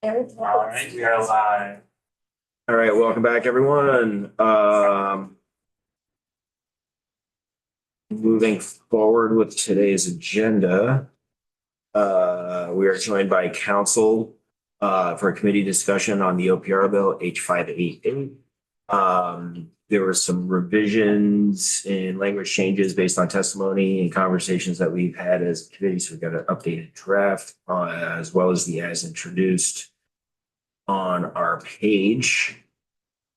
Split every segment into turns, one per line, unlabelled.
All right, we are live. All right, welcome back, everyone. Moving forward with today's agenda, we are joined by council for a committee discussion on the OPR bill H588. There were some revisions and language changes based on testimony and conversations that we've had as committees. We've got an updated draft as well as the as introduced on our page.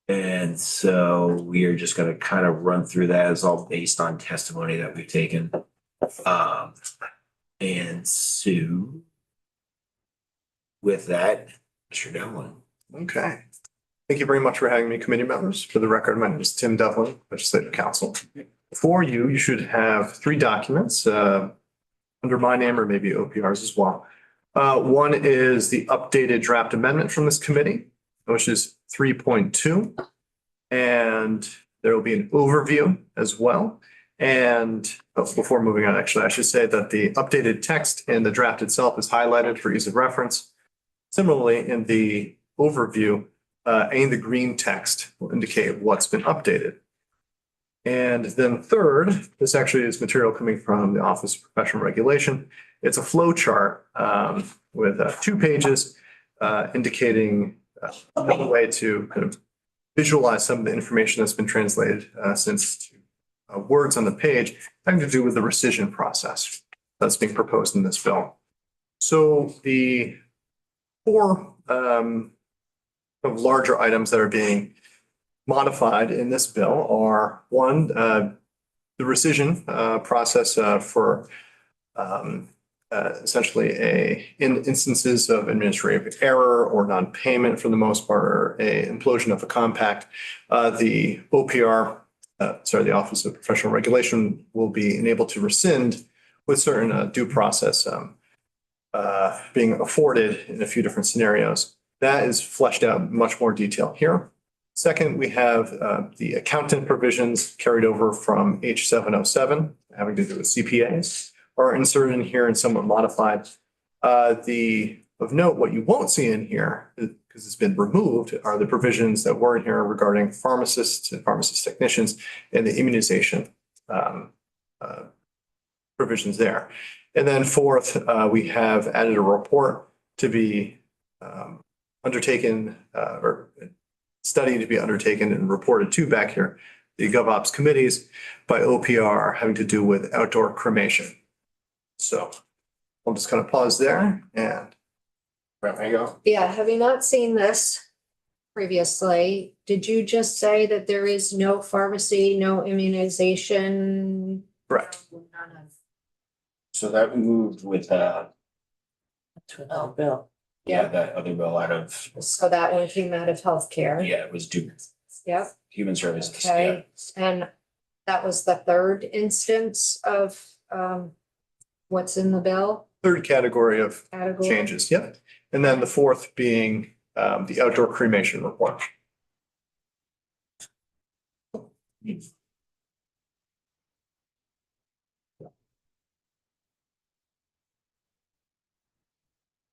And so we are just going to kind of run through that. It's all based on testimony that we've taken. And so with that, Mr. Devlin.
Okay. Thank you very much for having me, committee members. For the record, my name is Tim Devlin, Legislative Counsel. For you, you should have three documents under my name or maybe OPRs as well. One is the updated draft amendment from this committee, which is 3.2. And there will be an overview as well. And before moving on, actually, I should say that the updated text in the draft itself is highlighted for ease of reference. Similarly, in the overview, any of the green text will indicate what's been updated. And then third, this actually is material coming from the Office of Professional Regulation. It's a flow chart with 2 pages indicating another way to kind of visualize some of the information that's been translated since words on the page having to do with the rescission process that's being proposed in this bill. So the 4 of larger items that are being modified in this bill are one, the rescission process for essentially in instances of administrative error or non-payment for the most part, or a implosion of a compact, the OPR, the Office of Professional Regulation will be enabled to rescind with certain due process being afforded in a few different scenarios. That is fleshed out in much more detail here. Second, we have the accountant provisions carried over from H707 having to do with CPAs are inserted in here and somewhat modified. Of note, what you won't see in here, because it's been removed, are the provisions that were in here regarding pharmacists and pharmacist technicians and the immunization provisions there. And then fourth, we have added a report to be undertaken or study to be undertaken and reported to back here, the GovOps committees by OPR having to do with outdoor cremation. So I'll just kind of pause there and there you go.
Yeah, having not seen this previously, did you just say that there is no pharmacy, no immunization?
Correct.
None of.
So that moved with
That's
Oh, Bill.
that other bill out of,
So that one came out of healthcare.
yeah, it was due
Yep,
human services. Yeah.
okay, and that was the third instance of what's in the bill
Third category of
category.
changes. Yep. And then the fourth being the outdoor cremation report.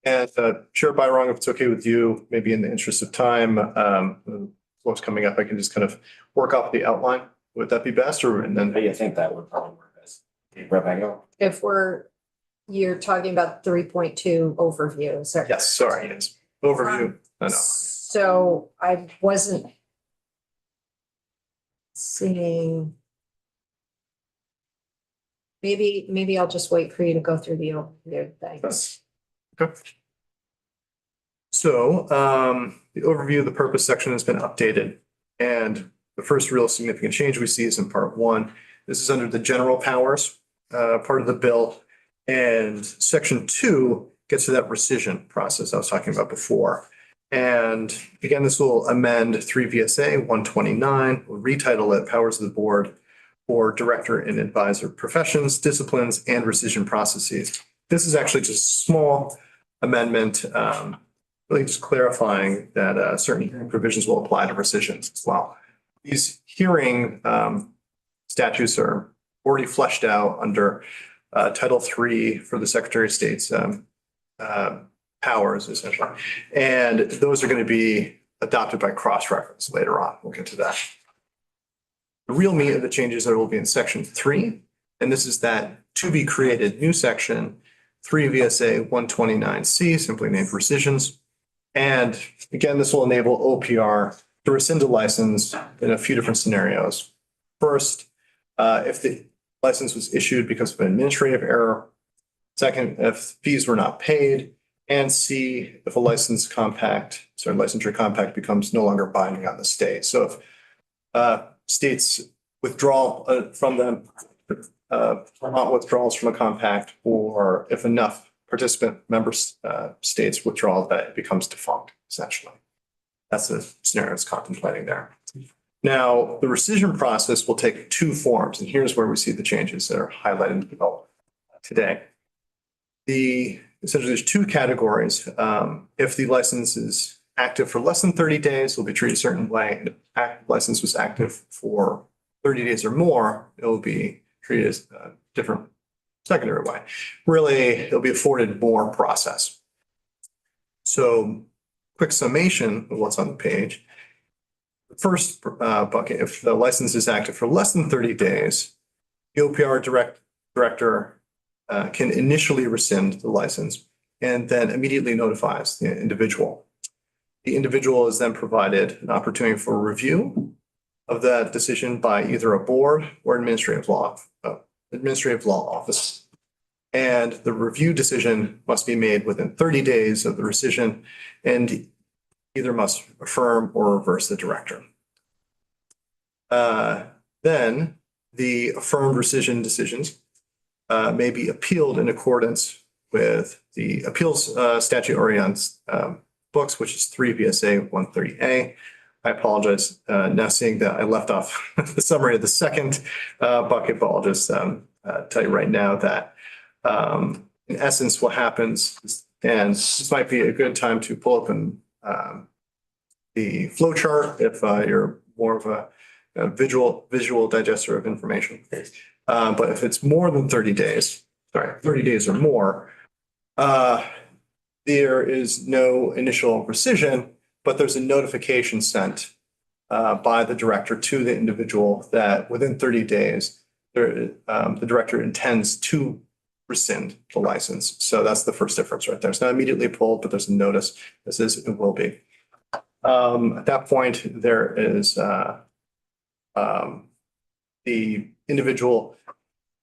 And Chair Byron, if it's okay with you, maybe in the interest of time, what's coming up, I can just kind of work off the outline. Would that be best? Or and then
How do you think that would probably work best? Rebecca?
If you're talking about 3.2 overview, is that?
yes, sorry, yes. Overview. I know.
So I wasn't seeing. Maybe I'll just wait for you to go through the overview. Thanks.
Okay. So the overview of the purpose section has been updated. And the first real significant change we see is in part 1. This is under the general powers part of the bill. And section 2 gets to that rescission process I was talking about before. And again, this will amend 3 VSA 129, will retitle it Powers of the Board for Director and Advisor Professions, Disciplines, and Rescission Processes. This is actually just a small amendment, really just clarifying that certain hearing provisions will apply to rescissions as well. These hearing statutes are already fleshed out under Title III for the Secretary of State's powers essentially. And those are going to be adopted by cross-reference later on. We'll get to that. The real meat of the changes that will be in section 3, and this is that to be created new section 3 VSA 129C, simply named rescissions. And again, this will enable OPR to rescind a license in a few different scenarios. First, if the license was issued because of an administrative error. Second, if fees were not paid. And C, if a licensure compact becomes no longer binding on the state. So if states withdraw from them, Vermont withdrawals from a compact, or if enough participant member states withdraw, that it becomes defunct, essentially. That's the scenario it's contemplating there. Now, the rescission process will take 2 forms, and here's where we see the changes that are highlighted and developed today. Essentially, there's 2 categories. If the license is active for less than 30 days, it'll be treated a certain way. If the license was active for 30 days or more, it will be treated as a different secondary way. Really, it'll be afforded more process. So, quick summation of what's on the page. The first bucket, if the license is active for less than 30 days, the OPR director can initially rescind the license and then immediately notifies the individual. The individual is then provided an opportunity for review of that decision by either a board or administrative law office. And the review decision must be made within 30 days of the rescission and either must affirm or reverse the director. Then the affirmed rescission decisions may be appealed in accordance with the appeals statute already on books, which is 3 VSA 130A. I apologize now seeing that I left off the summary of the second bucket, but I'll just tell you right now that in essence what happens, and this might be a good time to pull up the flow chart if you're more of a visual digester of information. But if it's more than 30 days, 30 days or more, there is no initial rescission, but there's a notification sent by the director to the individual that within 30 days, the director intends to rescind the license. So that's the first difference right there. It's not immediately pulled, but there's a notice that says it will be. At that point, there is the individual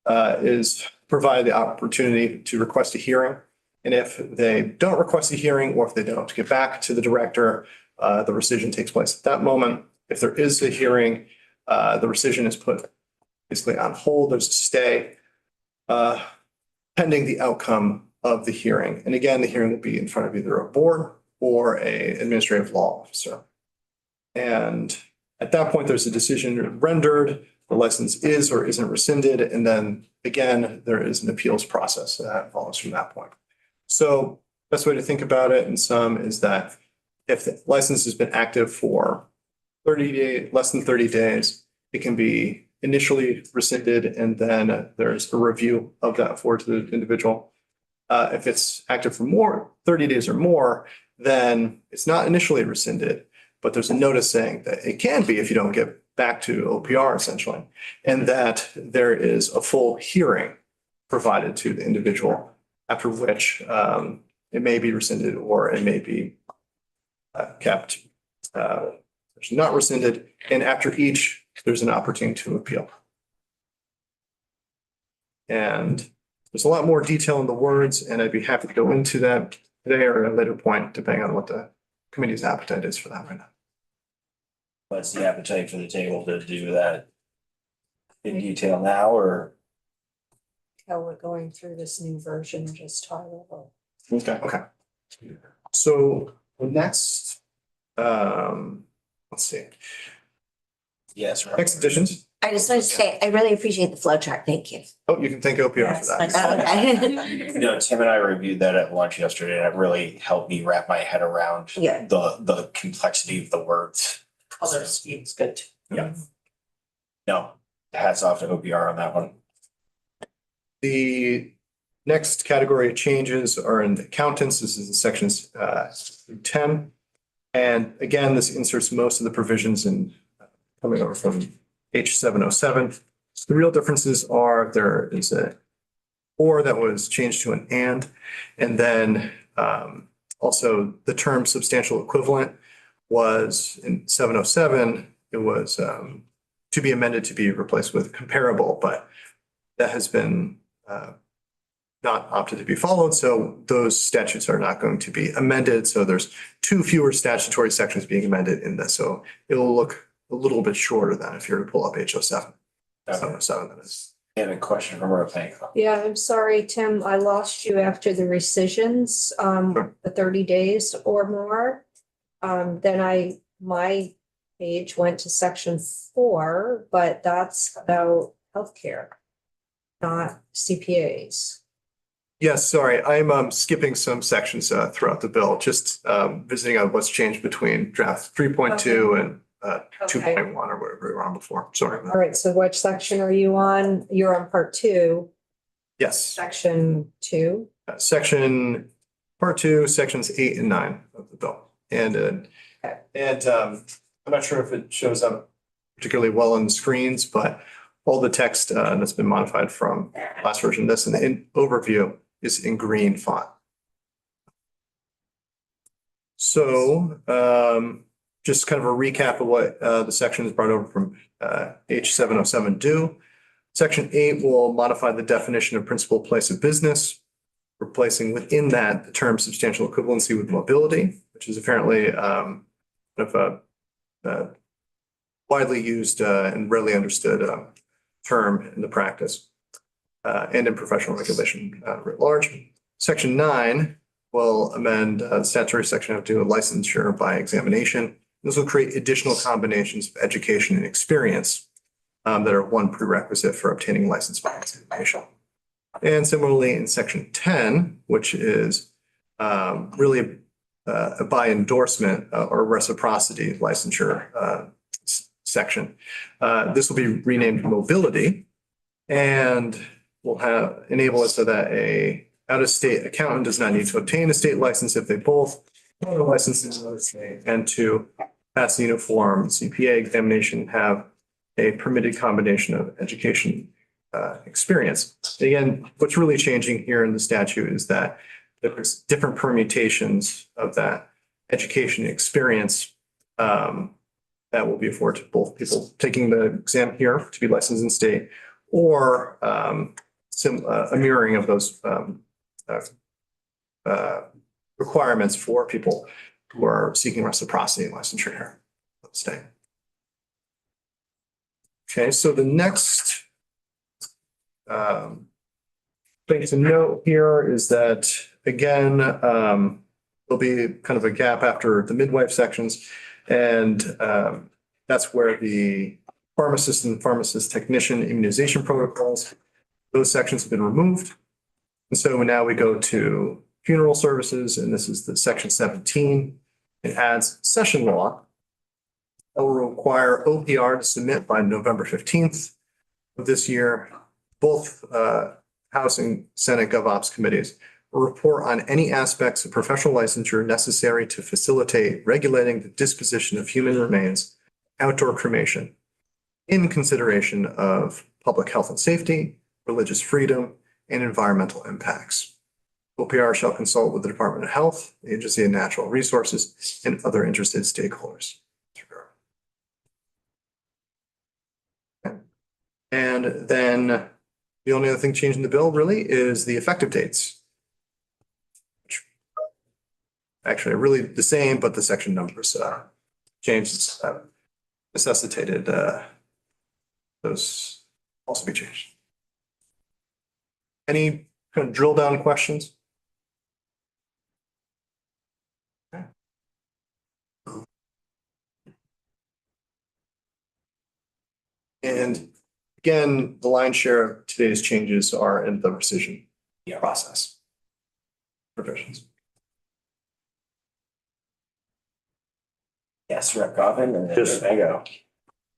is provided the opportunity to request a hearing. And if they don't request a hearing, or if they don't get back to the director, the rescission takes place at that moment. If there is a hearing, the rescission is put basically on hold. There's a stay pending the outcome of the hearing. And again, the hearing will be in front of either a board or an administrative law officer. And at that point, there's a decision rendered. The license is or isn't rescinded. And then again, there is an appeals process that follows from that point. So best way to think about it in sum is that if the license has been active for 30 days, less than 30 days, it can be initially rescinded and then there's a review of that for to the individual. If it's active for 30 days or more, then it's not initially rescinded, but there's a notice saying that it can be if you don't get back to OPR essentially, and that there is a full hearing provided to the individual, after which it may be rescinded or it may be kept not rescinded. And after each, there's an opportunity to appeal. And there's a lot more detail in the words, and I'd be happy to go into that today or at a later point, depending on what the committee's appetite is for that right now.
What's the appetite for the table to do that in detail now, or?
How we're going through this new version, just high level.
Okay. So the next, let's see.
Yes.
Next additions.
I just wanted to say, I really appreciate the flow chart. Thank you.
Oh, you can thank OPR for that.
Okay.
You know, Tim and I reviewed that at lunch yesterday, and it really helped me wrap my head around
Yeah.
the complexity of the words.
Color scheme's good.
Yeah. No, hats off to OPR on that one.
The Next category of changes are in accountants. This is in sections 10. And again, this inserts most of the provisions in coming over from H707. The real differences are there is a or that was changed to an and then also the term substantial equivalent was in 707, it was to be amended to be replaced with comparable, but that has been not opted to be followed. So those statutes are not going to be amended. So there's 2 fewer statutory sections being amended in this. So it'll look a little bit shorter than if you were to pull up H07. 707 that is.
I have a question from Roseanne.
Yeah, I'm sorry, Tim, I lost you after the rescissions, the 30 days or more. Then my page went to section 4, but that's about healthcare, not CPAs.
Yes, sorry, I'm skipping some sections throughout the bill, just visiting on what's changed between draft 3.2 and 2.1 or whatever we were on before. Sorry.
All right, so which section are you on? You're on part 2,
Yes,
section 2.
section part 2, sections 8 and 9 of the bill. And I'm not sure if it shows up particularly well on the screens, but all the text that's been modified from last version of this and the overview is in green font. So just kind of a recap of what the sections brought over from H707 do. Section 8 will modify the definition of principal place of business, replacing within that the term substantial equivalency with mobility, which is apparently kind of a widely used and rarely understood term in the practice and in professional regulation writ large. Section 9 will amend the statutory section of do licensure by examination. This will create additional combinations of education and experience that are one prerequisite for obtaining license by examination. And similarly in section 10, which is really by endorsement or reciprocity licensure section, this will be renamed mobility and will enable it so that a out-of-state accountant does not need to obtain a state license if they both own a license in another state and to pass the uniform CPA examination have a permitted combination of education experience. Again, what's really changing here in the statute is that there's different permutations of that education experience that will be afforded to both people taking the exam here to be licensed in state or a mirroring of those requirements for people who are seeking reciprocity and licensure here in the state. Okay, so the next thing to note here is that, again, there'll be kind of a gap after the midwife sections. And that's where the pharmacist and pharmacist technician immunization protocols, those sections have been removed. And so now we go to funeral services, and this is the section 17. It adds session law that will require OPR to submit by November 15th of this year. Both House and Senate GovOps committees will report on any aspects of professional licensure necessary to facilitate regulating the disposition of human remains, outdoor cremation, in consideration of public health and safety, religious freedom, and environmental impacts. OPR shall consult with the Department of Health, the Agency of Natural Resources, and other interested stakeholders. And then the only other thing changed in the bill really is the effective dates. Actually, are really the same, but the section numbers changed, necessitated those also be changed. Any kind of drill down questions? Okay. And again, the lion's share of today's changes are in the rescission process provisions.
Yes, Rep. Goffin, and then
Just-
I go.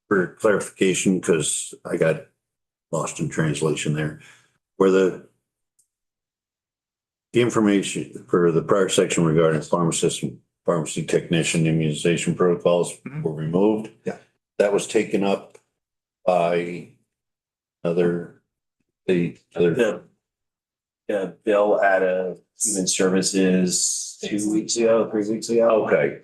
For clarification, because I got lost in translation there, where the The information for the prior section regarding pharmacy technician immunization protocols were removed.
Yeah.
That was taken up by other,
The bill out of Human Services 2 weeks ago, 3 weeks ago.
okay.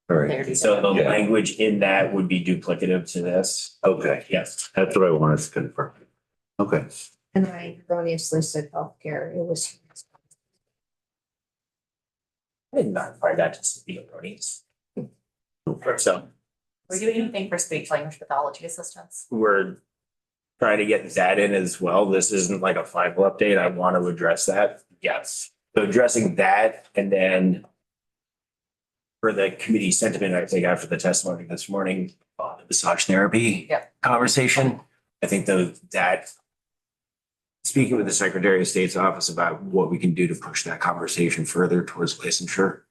All right,
So the
Yeah.
language in that would be duplicative to this.
okay.
Yes.
That's what I wanted to confirm. Okay.
And I erroneously said healthcare. It was.
I did not find that to be erroneous. So
We're doing anything for speech language pathology assistants?
we're trying to get that in as well. This isn't like a final update. I want to address that. Yes. So addressing that and then for the committee sentiment, I think after the testimony this morning, the massage therapy
Yeah.
conversation, I think that speaking with the Secretary of State's office about what we can do to push that conversation further towards licensure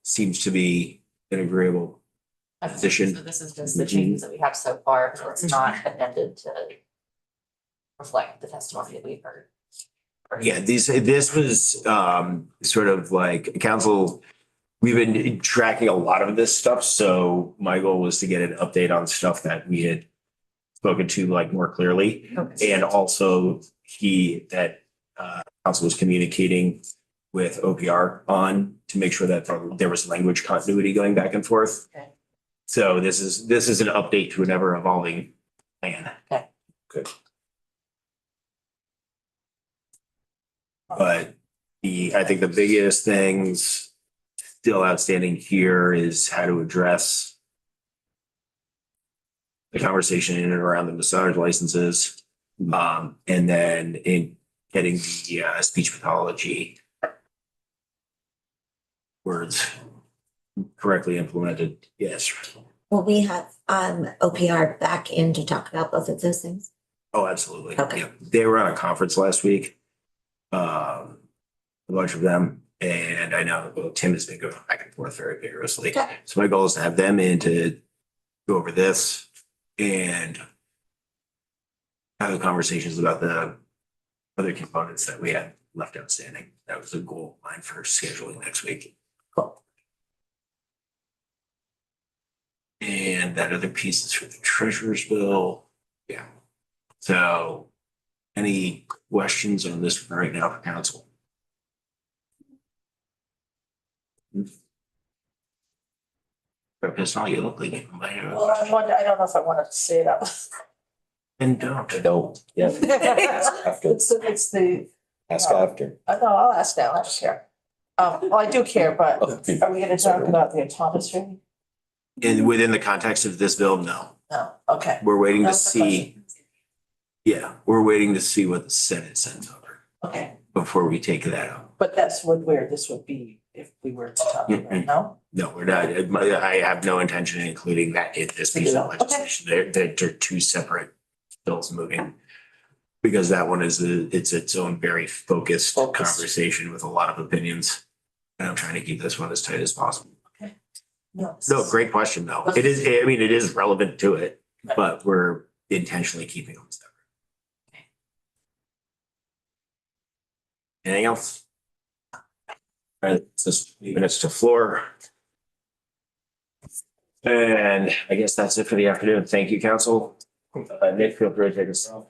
seems to be an agreeable position.
So this is just the changes that we have so far, so it's not amended to reflect the testimony that we've heard.
Yeah, this was sort of like council. We've been tracking a lot of this stuff, so my goal was to get an update on stuff that we had spoken to like more clearly.
Okay.
And also council was communicating with OPR on to make sure that there was language continuity going back and forth.
Okay.
So this is an update to an ever evolving plan.
Okay.
Good.
But I think the biggest things still outstanding here is how to address the conversation in and around the massage licenses. And then in getting the speech pathology words correctly implemented. Yes.
Will we have OPR back in to talk about both of those things?
Oh, absolutely.
Okay.
Yeah. They were on a conference last week. A bunch of them. And I know Tim has been going back and forth very vigorously.
Okay.
So my goal is to have them in to go over this and have the conversations about the other components that we had left outstanding. That was a goal of mine for scheduling next week.
Cool.
And that other piece is for the treasurer's bill. Yeah. So any questions on this right now for council? It's not you look like you might have.
Well, I don't know if I wanted to say that.
And don't.
Don't, yeah,
It's the,
ask after.
no, I'll ask now, I don't care. Well, I do care, but
Okay.
are we gonna talk about the autonomy?
And within the context of this bill, no.
No, okay.
We're waiting to
That's the
see, yeah, we're waiting to see what the Senate sends over
Okay,
before we take that up.
but that's where this would be if we were to talk about it, no?
No, we're not. I have no intention of including that in this piece of
Okay.
legislation. They're two separate bills moving. Because that one is it's its own very focused
Focused.
conversation with a lot of opinions. And I'm trying to keep this one as tight as possible.
No.
No, great question though. It is, I mean, it is relevant to it, but we're intentionally keeping them separate. Anything else? All right, it's just minutes to floor. And I guess that's it for the afternoon. Thank you, council. Nick, feel free to take us off.